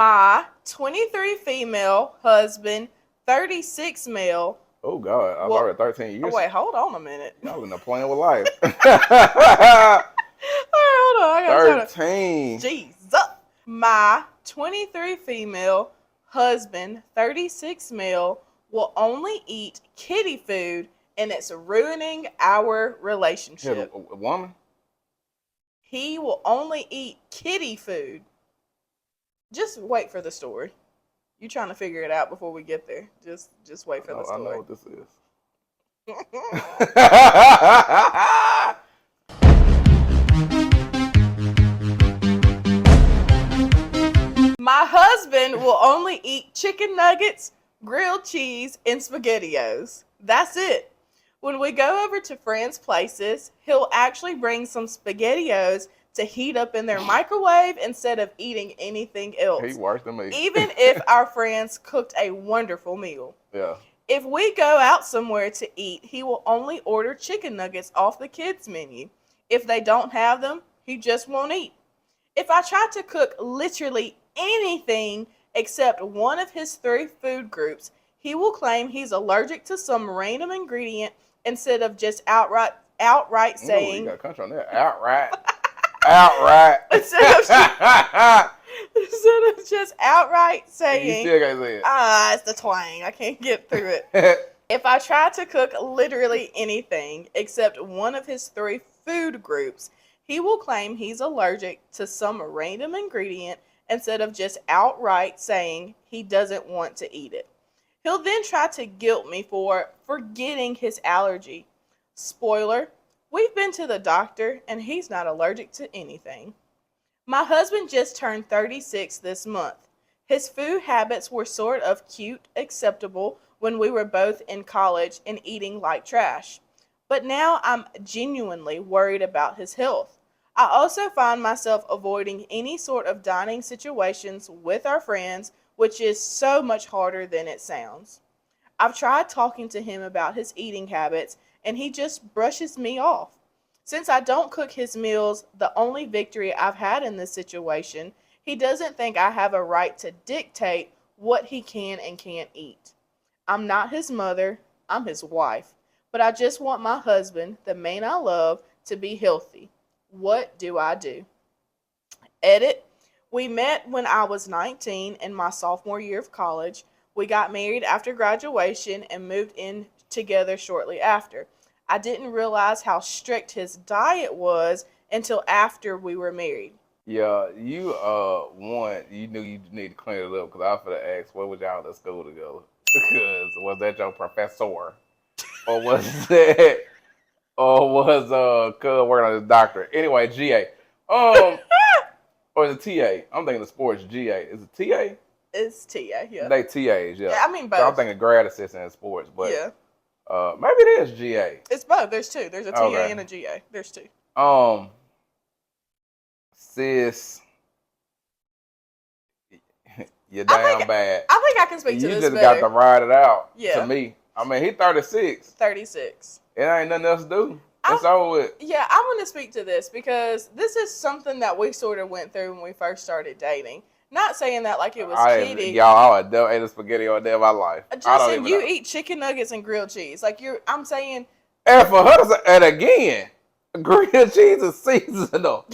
My 23 female husband, 36 male. Oh God, I was Well, already 13 oh years. wait, hold on a minute. Y'all in there playing with life. All right, hold on. I gotta try to. 13. Jesus. My 23 female husband, 36 male, will only eat kitty food, and it's ruining our Here's relationship. a woman. He will only eat kitty food. Just wait for the story. You trying to figure it out before we get there. Just wait for the I know story. what this is. My husband will only eat chicken nuggets, grilled cheese, and SpaghettiOs. That's it. When we go over to friends' places, he'll actually bring some SpaghettiOs to heat up in their microwave instead of eating anything He else, worse than me. even if our friends cooked a wonderful meal. Yeah. If we go out somewhere to eat, he will only order chicken nuggets off the kids' menu. If they don't have them, he just won't eat. If I try to cook literally anything except one of his three food groups, he will claim he's allergic to some random ingredient instead of just outright Ooh, you saying got country on there. Outright. Outright. instead of just outright You saying, still can't say it. it's the twang. I can't get through it. If I try to cook literally anything except one of his three food groups, he will claim he's allergic to some random ingredient instead of just outright saying he doesn't want to eat it. He'll then try to guilt me for forgetting his allergy. Spoiler, we've been to the doctor and he's not allergic to anything. My husband just turned 36 this month. His food habits were sort of cute, acceptable when we were both in college and eating like trash. But now I'm genuinely worried about his health. I also find myself avoiding any sort of dining situations with our friends, which is so much harder than it sounds. I've tried talking to him about his eating habits, and he just brushes me off. Since I don't cook his meals, the only victory I've had in this situation, he doesn't think I have a right to dictate what he can and can't eat. I'm not his mother, I'm his wife, but I just want my husband, the man I love, to be healthy. What do I do? Edit. We met when I was 19 in my sophomore year of college. We got married after graduation and moved in together shortly after. I didn't realize how strict his diet was until after we were married. Yeah, you you knew you need to clean it up because I was gonna ask, what was y'all at school together? Because was that your professor, or was that, or was cuz working on his doctorate? Anyway, GA, or is it TA? I'm thinking the sports GA. Is it TA? It's Tia, yeah. They TAs, yeah. Yeah, I mean both. So I'm thinking grad assistant in sports, but yeah, maybe it is GA. it's both. There's two. There's a TA Okay. and a GA. There's two. Sis, you're damn bad. I think I can speak to You this just better. got to ride it out. Yeah. To me, I mean, he 36. 36. It ain't nothing else to do. It's over with. Yeah, I'm going to speak to this because this is something that we sort of went through when we first started dating. Not saying that like it was Kiddie. Y'all, I would never ate a spaghetti all day of my life. Justin, you eat chicken nuggets and grilled cheese. Like I'm saying. And for her, and again, grilled cheese is seasonal.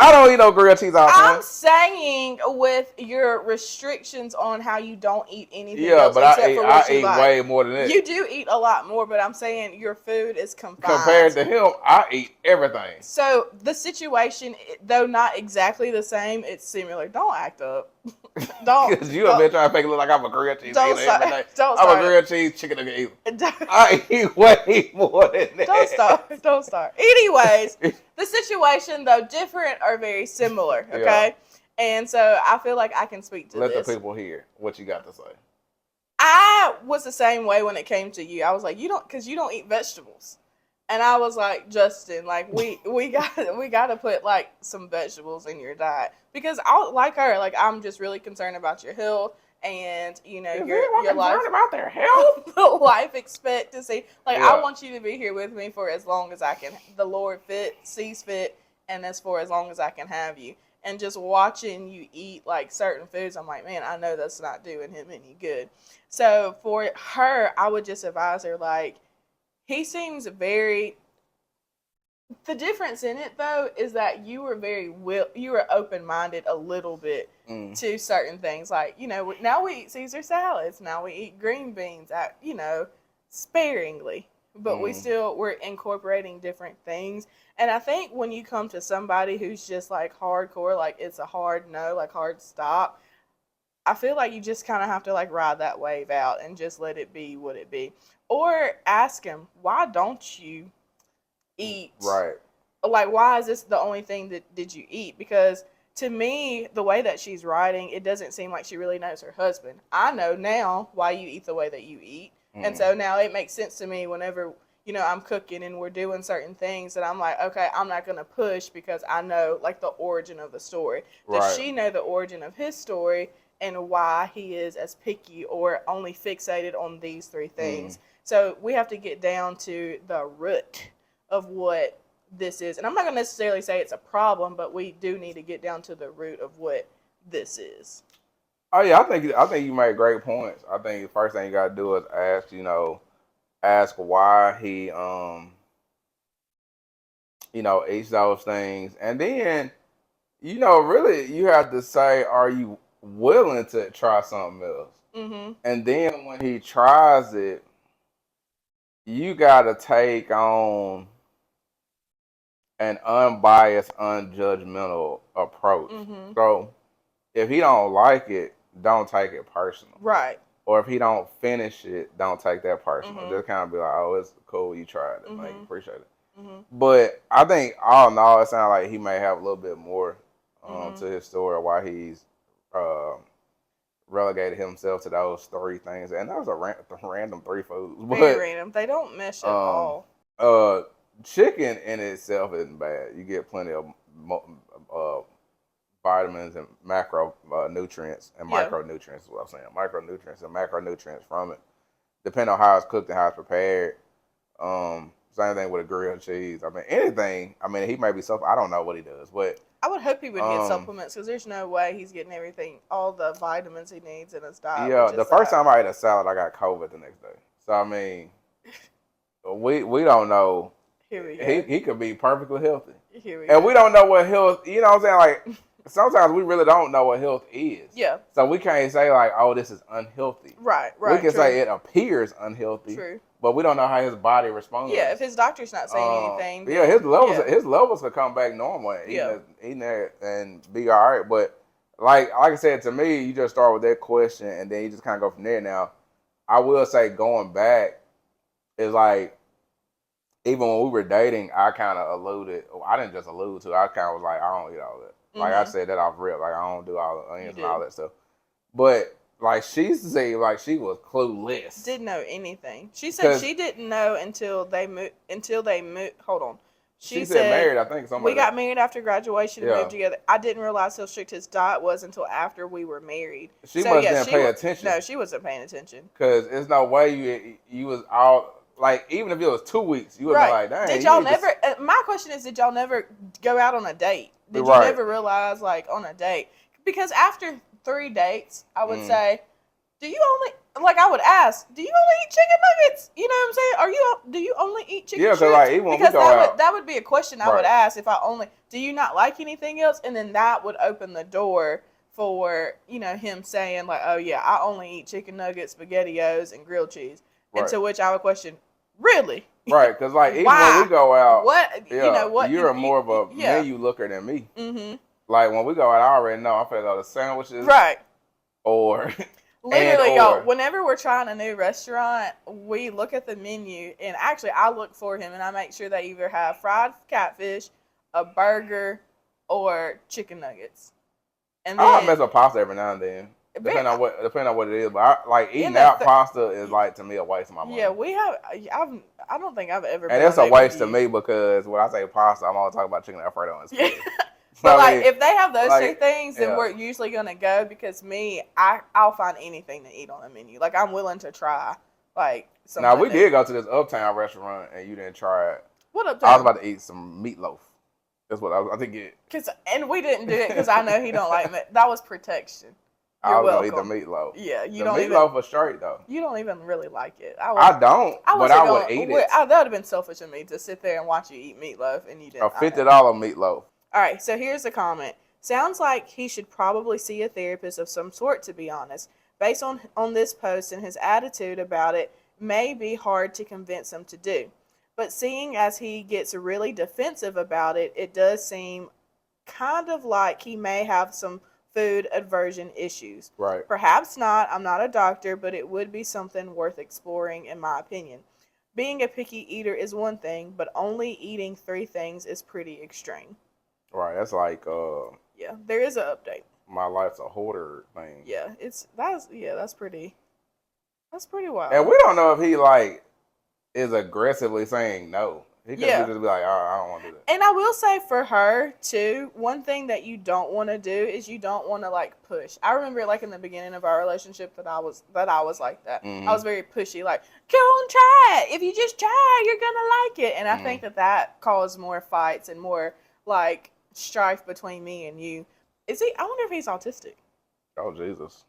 I don't eat no grilled cheese all the time. I'm saying with your restrictions on how you don't eat anything Yeah, else but except for what you eat like. way more than that. You do eat a lot more, but I'm saying your food is confined. Compared to him, I eat everything. So the situation, though not exactly the same, it's similar. Don't act up. Don't. Because you have been trying to make it look like I'm a grilled cheese Don't eater start. every day. Don't I'm start. a grilled cheese chicken nugget eater. Don't I eat way more than that. start. Don't start. Anyways, the situation, though different, are very similar. Okay, and so I feel like I can speak to Let this. the people hear what you got to say. I was the same way when it came to you. I was like, you don't eat vegetables. And I was like, Justin, like we got to put like some vegetables in your diet because I like her, like I'm just really concerned about your health and your life about their health. life expectancy. Like Yeah. I want you to be here with me for as long as I can. The Lord sees fit, and as for as long as I can have you. and just watching you eat like certain foods, I'm like, man, I know that's not doing him any good. So for her, I would just advise her, like, he seems very. The difference in it though is that you were you were open minded a little bit to certain things. Like, now we eat Caesar salads, now we eat green beans, sparingly, but we're incorporating different things. And I think when you come to somebody who's just like hardcore, like it's a hard no, like hard stop, I feel like you just kind of have to like ride that wave out and just let it be what it be. Or ask him, why don't you eat? Right. Like, why is this the only thing that did you eat? Because to me, the way that she's writing, it doesn't seem like she really knows her husband. I know now why you eat the way that you eat. And so now it makes sense to me whenever, I'm cooking and we're doing certain things that I'm like, okay, I'm not going to push because I know like the origin of the story. Does she know the origin of his story and why he is as picky or only fixated on these three things? So we have to get down to the root of what this is. And I'm not going to necessarily say it's a problem, but we do need to get down to the root of what this is. Oh yeah, I think you made great points. I think the first thing you gotta do is ask why he eats those things, and then really you have to say, are you willing to try something else? And then when he tries it, you gotta take on an unbiased, unjudgmental approach. So if he don't like it, don't take it personal. Right. Or if he don't finish it, don't take that personal. Just kind of be like, oh, it's cool, you tried it. Like, appreciate it. But I think all in all, it sounds like he may have a little bit more to his story why he's relegated himself to those three things. And that was a random three foods. Very random. They don't mesh at all. Chicken in itself isn't bad. You get plenty of vitamins and macronutrients and micronutrients is what I'm saying. Micronutrients and macronutrients from it. Depending on how it's cooked and how it's prepared. Same thing with a grilled cheese. I mean, anything. I mean, he may be I don't know what he does, but I would hope he would get supplements because there's no way he's getting everything, all the vitamins he needs in his diet. Yeah, the first time I ate a salad, I got COVID the next day. So I mean, we don't know. Here we go. He could be perfectly healthy. Here we go. And we don't know what health. You know what I'm saying? Like. Sometimes we really don't know what health is. Yeah. So we can't say like, oh, this is unhealthy. Right. We can say it appears unhealthy. True. But we don't know how his body responds. Yeah, if his doctor's not saying anything. Yeah, his levels could come back normal. Eating that and be all right. But like I said, to me, you just start with that question and then you just kind of go from there. Now, I will say going back is like, even when we were dating, I kind of alluded. I didn't just allude to. I kind of was like, I don't eat all that. Like I said that off rip, like I don't do all the onions and all that stuff. But like she said, like she was clueless. Didn't know anything. She said she didn't know until they moved. Hold on. She said married. I think we got married after graduation and moved together. I didn't realize how strict his diet was until after we were married. She didn't pay attention. No, she wasn't paying attention. Because there's no way you was out. Like, even if it was 2 weeks, you would be like, dang. Did y'all never, my question is, did y'all never go out on a date? Did you never realize, like, on a date? Because after 3 dates, I would say, I would ask, do you only eat chicken nuggets? You know what I'm saying? Do you only eat chicken strips? Like, even when we go out. That would be a question I would ask do you not like anything else? And then that would open the door for, him saying, like, oh, yeah, I only eat chicken nuggets, SpaghettiOs, and grilled cheese. And to which I would question, really? Right, because like even when we go out, what you're more of a menu looker than me. Like when we go out, I already know I'm finna go to sandwiches, right? Or literally, y'all. Whenever we're trying a new restaurant, we look at the menu, and actually, I look for him, and I make sure they either have fried catfish, a burger, or chicken nuggets. And then, I mess with pasta every now and then. Depending on what it is, but eating out pasta is like to me a waste of my money. Yeah, we have. I don't think I've ever. And it's a waste to me because when I say pasta, I'm always talking about chicken Alfredo and spaghetti. But if they have those two things, then we're usually gonna go because I'll find anything to eat on a menu. Like I'm willing to try. Like now we did go to this Uptown restaurant and you didn't try it. What Uptown? I was about to eat some meatloaf. That's what I think it. And we didn't do it because I know he don't like me. That was protection. I You're was gonna eat welcome. the meatloaf. Yeah, you The don't even. meatloaf was straight though. You don't even really like it. I don't, but I would eat it. That would have been selfish of me to sit there and watch you eat meatloaf and you A didn't. $50 meatloaf. All right, so here's the comment. Sounds like he should probably see a therapist of some sort, to be honest. Based on this post and his attitude about it, may be hard to convince him to do. But seeing as he gets really defensive about it, it does seem kind of like he may have some food aversion issues. Right. Perhaps not. I'm not a doctor, but it would be something worth exploring, in my opinion. Being a picky eater is one thing, but only eating 3 things is pretty extreme. Right. That's like Yeah, there is an update. My life's a hoarder thing. Yeah, that's pretty wild. And we don't know if he like is aggressively saying no. He could just be like, I don't want to do that. And I will say for her too, one thing that you don't want to do is you don't want to like push. I remember like in the beginning of our relationship that I was like that. Mm-hmm. I was very pushy, like, go on, try it. If you just try it, you're gonna like it. And I think that caused more fights and more like strife between me and you. Is he? I wonder if he's autistic. Oh Jesus.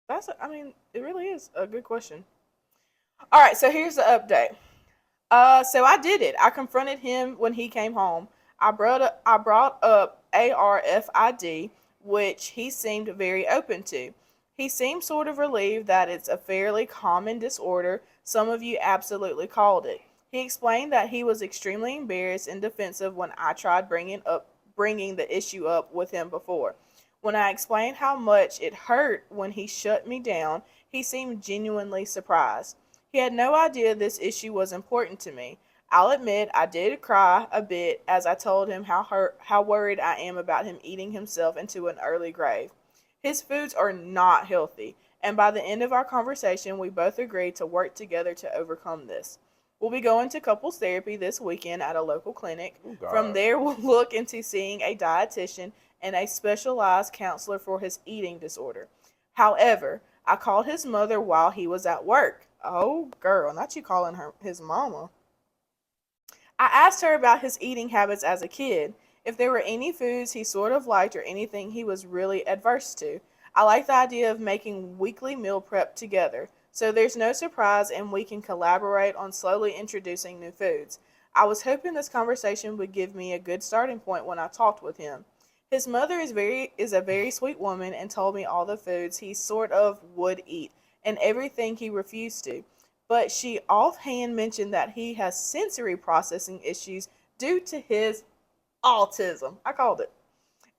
It really is a good question. All right, so here's the update. So I did it. I confronted him when he came home. I brought up ARFID, which he seemed very open to. He seemed sort of relieved that it's a fairly common disorder. Some of you absolutely called it. He explained that he was extremely embarrassed and defensive when I tried bringing the issue up with him before. When I explained how much it hurt when he shut me down, he seemed genuinely surprised. He had no idea this issue was important to me. I'll admit I did cry a bit as I told him how worried I am about him eating himself into an early grave. His foods are not healthy, and by the end of our conversation, we both agreed to work together to overcome this. We'll be going to couples therapy this weekend at a local clinic. From there, we'll look into seeing a dietitian and a specialized counselor for his eating disorder. However, I called his mother while he was at work. Oh, girl, not you calling her his mama. I asked her about his eating habits as a kid, if there were any foods he sort of liked or anything he was really adverse to. I like the idea of making weekly meal prep together, so there's no surprise and we can collaborate on slowly introducing new foods. I was hoping this conversation would give me a good starting point when I talked with him. His mother is a very sweet woman and told me all the foods he sort of would eat and everything he refused to. But she offhand mentioned that he has sensory processing issues due to his autism. I called it.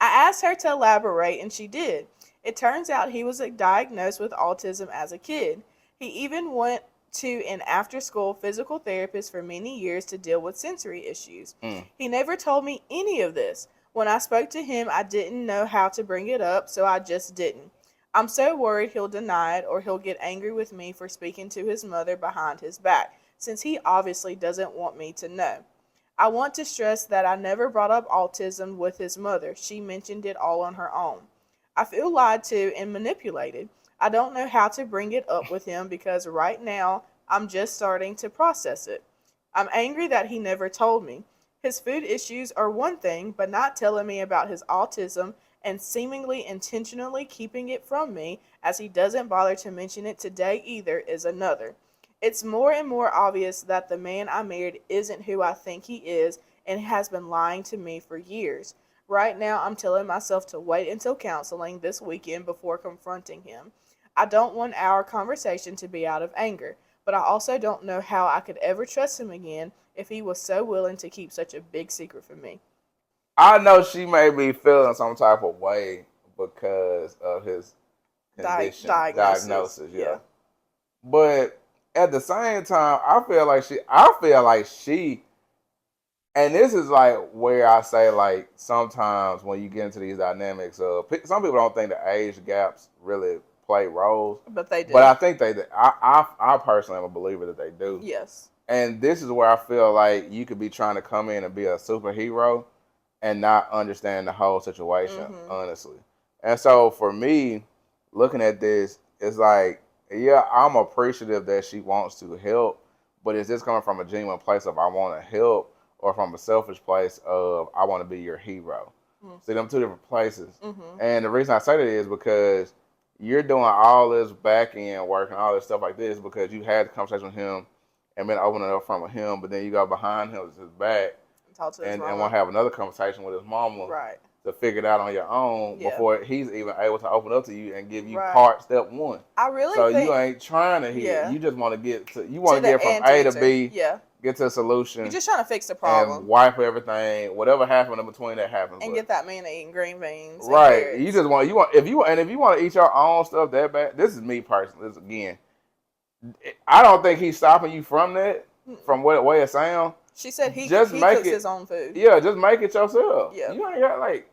I asked her to elaborate and she did. It turns out he was diagnosed with autism as a kid. He even went to an after-school physical therapist for many years to deal with sensory issues. He never told me any of this. When I spoke to him, I didn't know how to bring it up, so I just didn't. I'm so worried he'll deny it or he'll get angry with me for speaking to his mother behind his back, since he obviously doesn't want me to know. I want to stress that I never brought up autism with his mother. She mentioned it all on her own. I feel lied to and manipulated. I don't know how to bring it up with him because right now I'm just starting to process it. I'm angry that he never told me. His food issues are one thing, but not telling me about his autism and seemingly intentionally keeping it from me, as he doesn't bother to mention it today either, is another. It's more and more obvious that the man I married isn't who I think he is and has been lying to me for years. Right now, I'm telling myself to wait until counseling this weekend before confronting him. I don't want our conversation to be out of anger, but I also don't know how I could ever trust him again if he was so willing to keep such a big secret from me. I know she may be feeling some type of way because of his condition, diagnosis, yeah. But at the same time, I feel like she, and this is like where I say like sometimes when you get into these dynamics, some people don't think the age gaps really play roles, but they do. But I think they do. I personally am a believer that they do. Yes. And this is where I feel like you could be trying to come in and be a superhero and not understand the whole situation, honestly. And so for me, looking at this, it's like, yeah, I'm appreciative that she wants to help, but is this coming from a genuine place of I want to help, or from a selfish place of I want to be your hero. Mm. See, them two different places. Mm-hmm. And the reason I say that is because you're doing all this back end work and all this stuff like this because you had the conversation with him and been opening up front with him, but then you go behind him with his back Talk to his and mama. want to have another conversation with his mama Right. to figure it out on your own Yeah. before he's even able to open up to you and give you Right. part step one. I really So think you ain't trying to hear. Yeah. You just want to get to to the get from A to answer. B, Yeah. get to a solution, You're just trying to fix the and problem wipe everything. Whatever happened in between that happens. and But get that man to eating green beans. And right. carrots. You just want if you want to eat your own stuff that bad. This is me personally. This again. I don't think he's stopping you from that. From what way it sounds. She said he just he make cooks it, his own food. Yeah, just make it yourself. Yeah. You ain't got like.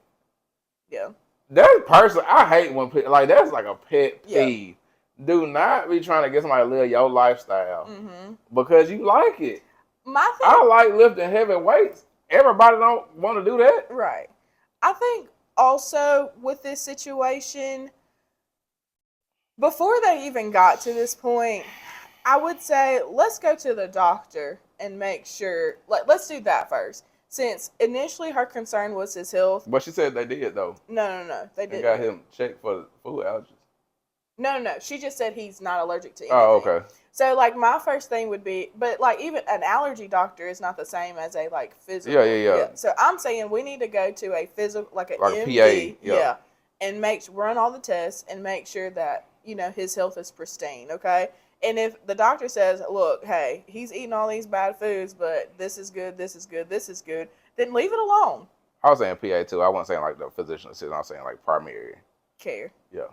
Yeah. That's personally, I hate when people, like, that's like a pet peeve. Yeah. Do not be trying to get somebody to live your lifestyle because you like it. I like lifting heavy weights. Everybody don't want to do that. Right. I think also with this situation, before they even got to this point, I would say let's go to the doctor and make sure, like, let's do that first. Since initially her concern was his health. But she said they did, though. No. They didn't. Got him checked for food allergies. No. She just said he's not allergic to anything. Oh, okay. So, like, my first thing would be, but, like, even an allergy doctor is not the same as a, like, physical. Yeah. So, I'm saying we need to go to a physical, like an MD. PA. Yeah. And run all the tests and make sure that, you know, his health is pristine, okay? And if the doctor says, look, hey, he's eating all these bad foods, but this is good, this is good, this is good, then leave it alone. I was saying PA, too. I wasn't saying, like, the physician assistant. I was saying, like, primary Care. Yeah.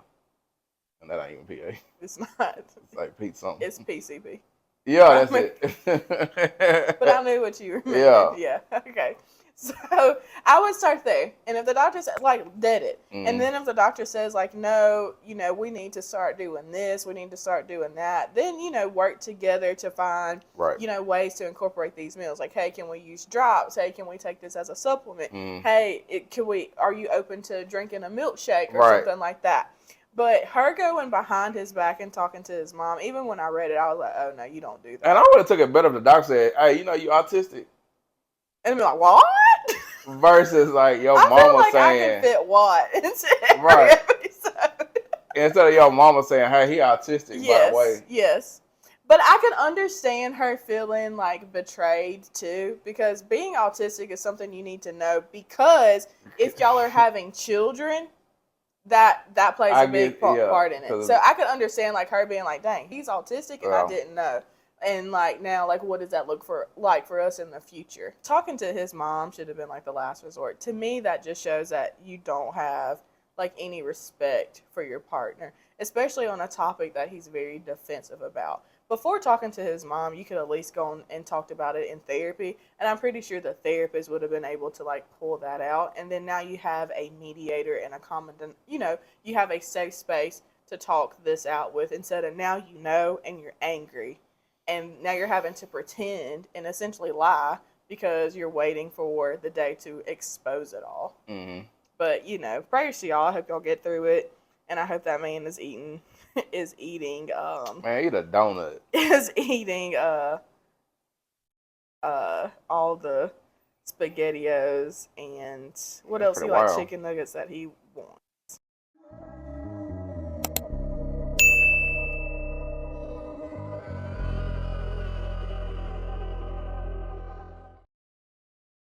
And that ain't even PA. It's not. It's like Pete something. It's PCP. Yeah, that's it. But I knew what you were meaning. Yeah. Okay. So I would start there. And if the doctor says, like, dead it. And then if the doctor says, like, no, you know, we need to start doing this, we need to start doing that, then, you know, work together to find, you know, ways to incorporate these meals. Like, hey, can we use drops? Hey, can we take this as a supplement? Hey, are you open to drinking a milkshake or something like that? But her going behind his back and talking to his mom, even when I read it, I was like, oh, no, you don't do that. And I would have took it better if the doctor said, hey, you know, you autistic. And be like, what? Versus, like, your mama saying. I can fit what into every right. episode. Instead of your mama saying, hey, he autistic, by the way. Yes. But I can understand her feeling, like, betrayed, too. Because being autistic is something you need to know. Because if y'all are having children, that plays a big part in it. So I could understand, like, her being like, dang, he's autistic and I didn't know. And, like, now, like, what does that look for us in the future? Talking to his mom should have been, like, the last resort. To me, that just shows that you don't have, like, any respect for your partner, especially on a topic that he's very defensive about. Before talking to his mom, you could at least go and talked about it in therapy, and I'm pretty sure the therapist would have been able to, like, pull that out. And then now you have a mediator and a common, you know, you have a safe space to talk this out with instead of now you know and you're angry. And now you're having to pretend and essentially lie because you're waiting for the day to expose it all. But, you know, prayers to y'all. I hope y'all get through it. And I hope that man is eating, man, eat a donut. Is eating, all the SpaghettiOs and what else? He likes chicken nuggets that he wants.